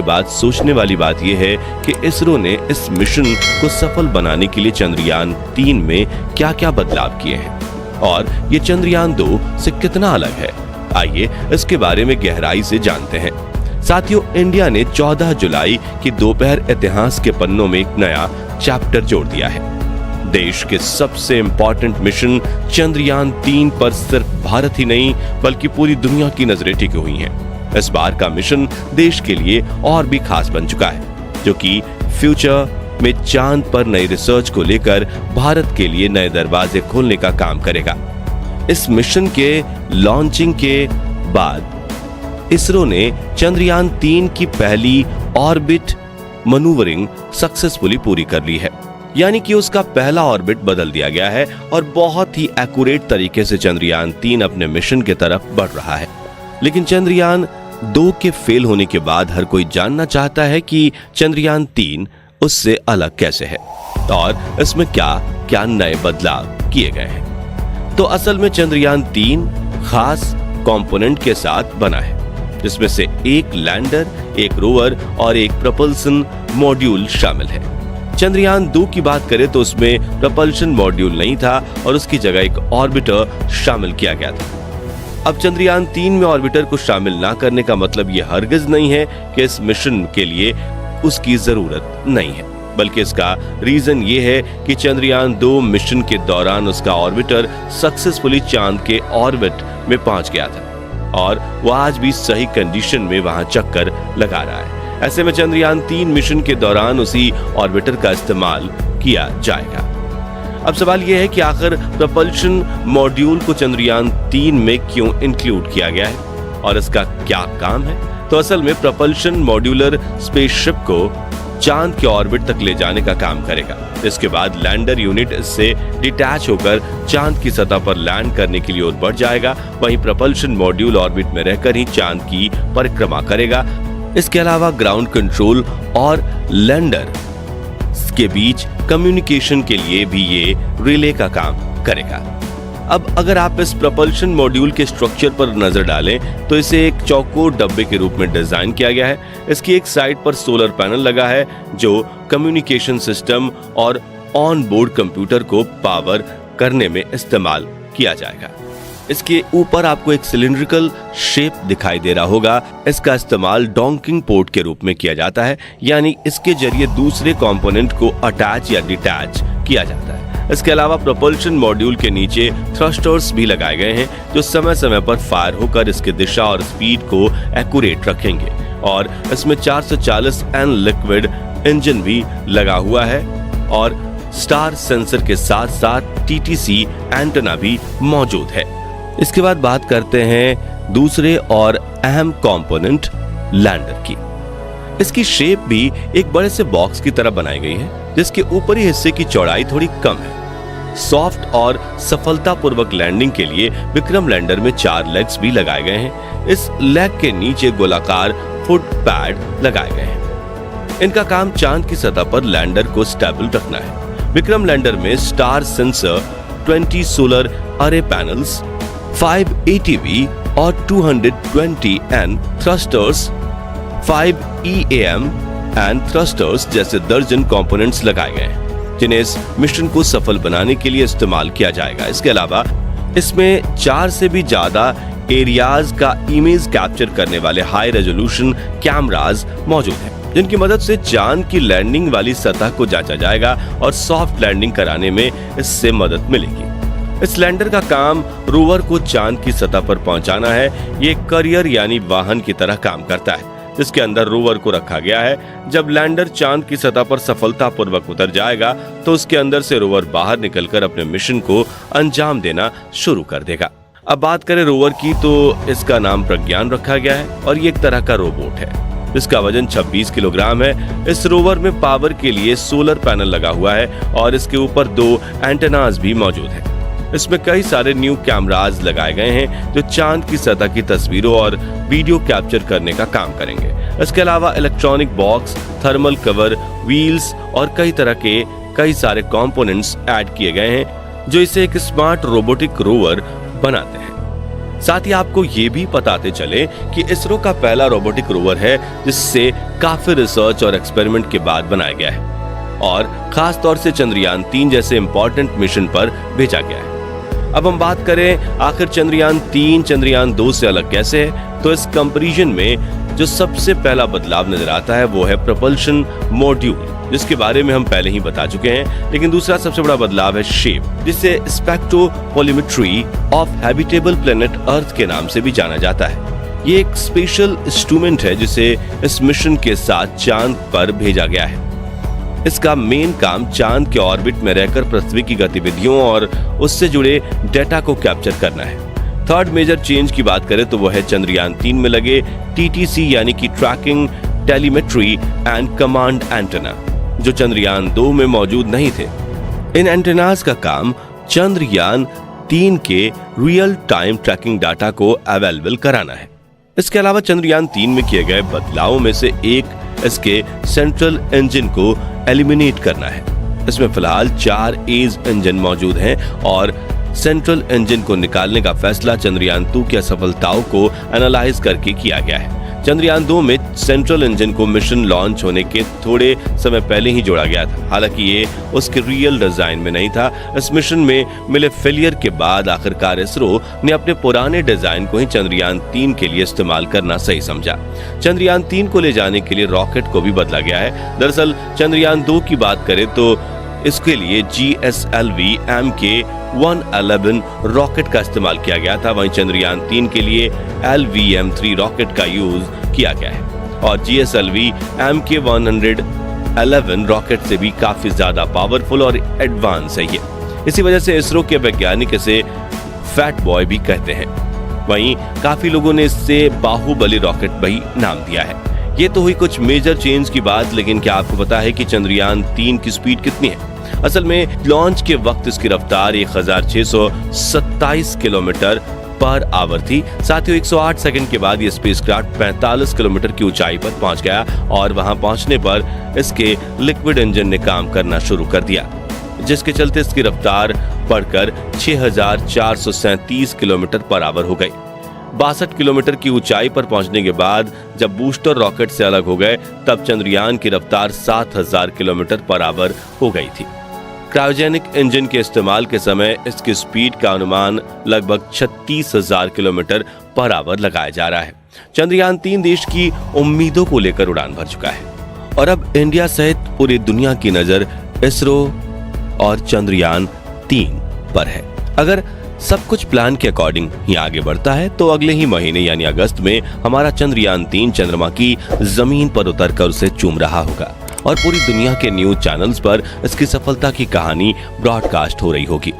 बाद सोचने वाली बात यह है कि इसरो ने इस मिशन को सफल बनाने के लिए चंद्रयान 3 में क्या क्या बदलाव किए हैं और ये चंद्रयान 2 से कितना अलग है। आइए इसके बारे में गहराई से जानते हैं। साथियों, इंडिया ने 14 जुलाई की दोपहर इतिहास के पन्नों में एक नया चैप्टर जोड़ दिया है। देश के सबसे इंपॉर्टेंट मिशन चंद्रयान 3 पर सिर्फ भारत ही नहीं बल्कि पूरी दुनिया की नजरें टिकी हुई हैं। इस बार का मिशन देश के लिए और भी खास बन चुका है, जो कि फ्यूचर में चांद पर नई रिसर्च को लेकर भारत के लिए नए दरवाजे खोलने का काम करेगा। इस मिशन के लॉन्चिंग के बाद इसरो ने चंद्रयान 3 की पहली ऑर्बिट मनूवरिंग सक्सेसफुली पूरी कर ली है, यानी कि उसका पहला ऑर्बिट बदल दिया गया है और बहुत ही एक्यूरेट तरीके से चंद्रयान 3 अपने मिशन की तरफ बढ़ रहा है। लेकिन चंद्रयान 2 के फेल होने के बाद हर कोई जानना चाहता है कि चंद्रयान 3 उससे अलग कैसे है और इसमें क्या क्या नए बदलाव किए गए हैं। तो असल में चंद्रयान 3 खास कंपोनेंट के साथ बना है, जिसमें से एक लैंडर, एक रोवर और एक प्रपल्सन मॉड्यूल शामिल है। चंद्रयान 2 की बात करें तो उसमें प्रपल्शन मॉड्यूल नहीं था और उसकी जगह एक ऑर्बिटर शामिल किया गया था। अब चंद्रयान 3 में ऑर्बिटर को शामिल ना करने का मतलब यह हरगिज नहीं है कि इस मिशन के लिए उसकी जरूरत नहीं है, बल्कि इसका रीजन ये है कि चंद्रयान 2 मिशन के दौरान उसका ऑर्बिटर सक्सेसफुली चांद के ऑर्बिट में पहुंच गया था और वह आज भी सही कंडीशन में वहां चक्कर लगा रहा है। ऐसे में चंद्रयान 3 मिशन के दौरान उसी ऑर्बिटर का इस्तेमाल किया जाएगा। अब सवाल यह है कि आखिर प्रपल्शन मॉड्यूल को चंद्रयान 3 में क्यों इंक्लूड किया गया है और इसका क्या काम है। तो असल में प्रपल्शन मॉड्यूलर स्पेसशिप को चांद के ऑर्बिट तक ले जाने का काम करेगा। इसके बाद लैंडर यूनिट इससे डिटैच होकर चांद की सतह पर लैंड करने के लिए और बढ़ जाएगा। वहीं प्रपल्शन मॉड्यूल ऑर्बिट में रहकर ही चांद की परिक्रमा करेगा। इसके अलावा ग्राउंड कंट्रोल और लैंडर के बीच कम्युनिकेशन के लिए भी ये रिले का काम करेगा। अब अगर आप इस प्रपल्शन मॉड्यूल के स्ट्रक्चर पर नजर डालें तो इसे एक चौकोर डब्बे के रूप में डिजाइन किया गया है। इसकी एक साइड पर सोलर पैनल लगा है जो कम्युनिकेशन सिस्टम और ऑन बोर्ड कंप्यूटर को पावर करने में इस्तेमाल किया जाएगा। इसके ऊपर आपको एक सिलिंड्रिकल शेप दिखाई दे रहा होगा। इसका इस्तेमाल डॉकिंग पोर्ट के रूप में किया जाता है, यानी इसके जरिए दूसरे कंपोनेंट को अटैच या डिटैच किया जाता है। इसके अलावा प्रपल्शन मॉड्यूल के नीचे थ्रस्टर्स भी लगाए गए हैं जो समय समय पर फायर होकर इसकी दिशा और स्पीड को एक्यूरेट रखेंगे और इसमें 440 N लिक्विड इंजन भी लगा हुआ है और स्टार सेंसर के साथ साथ TTC एंटेना भी मौजूद है। इसके बाद बात करते हैं दूसरे और अहम कंपोनेंट लैंडर की। इसकी शेप भी एक बड़े से बॉक्स की तरह बनाई गई है, जिसके ऊपरी हिस्से की चौड़ाई थोड़ी कम है। सॉफ्ट और सफलतापूर्वक लैंडिंग के लिए विक्रम लैंडर में 4 लेग्स भी लगाए गए हैं। इस लेग के नीचे गोलाकार फुट पैड लगाए गए हैं। इनका काम चांद की सतह पर लैंडर को स्टेबल रखना है। विक्रम लैंडर में स्टार सेंसर, 20 सोलर अरे पैनल्स, 5 ATV और 220 N thrusters, 5 EAM and thrusters जैसे दर्जन कंपोनेंट्स लगाए गए हैं जिन्हें इस मिशन को सफल बनाने के लिए इस्तेमाल किया जाएगा। इसके अलावा इसमें 4 से भी ज्यादा एरियाज का इमेज कैप्चर करने वाले हाई रेजोल्यूशन कैमरास मौजूद हैं, जिनकी मदद से चांद की लैंडिंग वाली सतह को जांचा जाएगा और सॉफ्ट लैंडिंग कराने में इससे मदद मिलेगी। इस लैंडर का काम रोवर को चांद की सतह पर पहुंचाना है। ये करियर यानी वाहन की तरह काम करता है, जिसके अंदर रोवर को रखा गया है। जब लैंडर चांद की सतह पर सफलतापूर्वक उतर जाएगा तो उसके अंदर से रोवर बाहर निकलकर अपने मिशन को अंजाम देना शुरू कर देगा। अब बात करें रोवर की तो इसका नाम प्रज्ञान रखा गया है और ये एक तरह का रोबोट है जिसका वजन 26 किलोग्राम है। इस रोवर में पावर के लिए सोलर पैनल लगा हुआ है और इसके ऊपर 2 एंटेनास भी मौजूद हैं। इसमें कई सारे न्यू कैमरास लगाए गए हैं जो चांद की सतह की तस्वीरों और वीडियो कैप्चर करने का काम करेंगे। इसके अलावा electronic box, thermal cover, wheels और कई तरह के कई सारे कंपोनेंट्स ऐड किए गए हैं जो इसे एक स्मार्ट रोबोटिक रोवर बनाते हैं। साथ ही आपको ये भी बताते चले कि इसरो का पहला रोबोटिक रोवर है जिससे काफी रिसर्च और एक्सपेरिमेंट के बाद बनाया गया है और खास तौर से चंद्रयान 3 जैसे इंपॉर्टेंट मिशन पर भेजा गया है। अब हम बात करें आखिर चंद्रयान 3 चंद्रयान 2 से अलग कैसे है, तो इस कंपैरिजन में जो सबसे पहला बदलाव नजर आता है वो है प्रोपल्शन मॉड्यूल, जिसके बारे में हम पहले ही बता चुके हैं। लेकिन दूसरा सबसे बड़ा बदलाव है शेप, जिसे स्पेक्ट्रोपोलिमेट्री ऑफ हैबिटेबल प्लेनेट अर्थ के नाम से भी जाना जाता है। ये एक स्पेशल इंस्ट्रूमेंट है जिसे इस मिशन के साथ चांद पर भेजा गया है। इसका मेन काम चांद के ऑर्बिट में रहकर पृथ्वी की गतिविधियों और उससे जुड़े डेटा को कैप्चर करना है। थर्ड मेजर चेंज की बात करें तो वह है चंद्रयान 3 में लगे TTC यानी कि tracking, telemetry and command antenna, जो चंद्रयान 2 में मौजूद नहीं थे। इन एंटेनास का काम चंद्रयान 3 के रियल टाइम ट्रैकिंग डाटा को अवेलेबल कराना है। इसके अलावा चंद्रयान 3 में किए गए बदलावों में से एक इसके सेंट्रल इंजन को एलिमिनेट करना है। इसमें फिलहाल 4 एज इंजन मौजूद हैं और सेंट्रल इंजन को निकालने का फैसला चंद्रयान 2 की असफलताओं को एनालाइज करके किया गया है। चंद्रयान 2 में सेंट्रल इंजन को मिशन लॉन्च होने के थोड़े समय पहले ही जोड़ा गया था, हालांकि ये उसके रियल डिजाइन में नहीं था। इस मिशन में मिले फेलियर के बाद आखिरकार इसरो ने अपने पुराने डिजाइन को ही चंद्रयान 3 के लिए इस्तेमाल करना सही समझा। चंद्रयान 3 को ले जाने के लिए रॉकेट को भी बदला गया है। दरअसल चंद्रयान 2 की बात करें तो इसके लिए GSLV Mk-111 रॉकेट का इस्तेमाल किया गया था, वहीं चंद्रयान 3 के लिए LVM-3 रॉकेट का यूज किया गया है और GSLV Mk-111 रॉकेट से भी काफी ज्यादा पावरफुल और एडवांस है ये। इसी वजह से इसरो के वैज्ञानिक इसे फैट बॉय भी कहते हैं। वहीं काफी लोगों ने इससे बाहुबली रॉकेट भी नाम दिया है। ये तो हुई कुछ मेजर चेंज की बात, लेकिन क्या आपको पता है कि चंद्रयान 3 की स्पीड कितनी है? असल में लॉन्च के वक्त इसकी रफ्तार 1627 किलोमीटर पर आवर थी। साथ ही 108 सेकंड के बाद ये स्पेसक्राफ्ट 45 किलोमीटर की ऊंचाई पर पहुंच गया और वहां पहुंचने पर इसके लिक्विड इंजन ने काम करना शुरू कर दिया, जिसके चलते इसकी रफ्तार बढ़कर 6437 किलोमीटर पर आवर हो गई। 62 किलोमीटर की ऊंचाई पर पहुंचने के बाद जब बूस्टर रॉकेट से अलग हो गए तब चंद्रयान की रफ्तार 7000 किलोमीटर पर आवर हो गई थी। क्रायोजेनिक इंजन के इस्तेमाल के समय इसकी स्पीड का अनुमान लगभग 36,000 किलोमीटर पर आवर लगाया जा रहा है। चंद्रयान 3 देश की उम्मीदों को लेकर उड़ान भर चुका है और अब इंडिया सहित पूरी दुनिया की नजर इसरो और चंद्रयान 3 पर है। अगर सब कुछ प्लान के अकॉर्डिंग ही आगे बढ़ता है तो अगले ही महीने यानी अगस्त में हमारा चंद्रयान 3 चंद्रमा की जमीन पर उतरकर उसे चूम रहा होगा और पूरी दुनिया के न्यूज चैनल्स पर इसकी सफलता की कहानी ब्रॉडकास्ट हो रही होगी।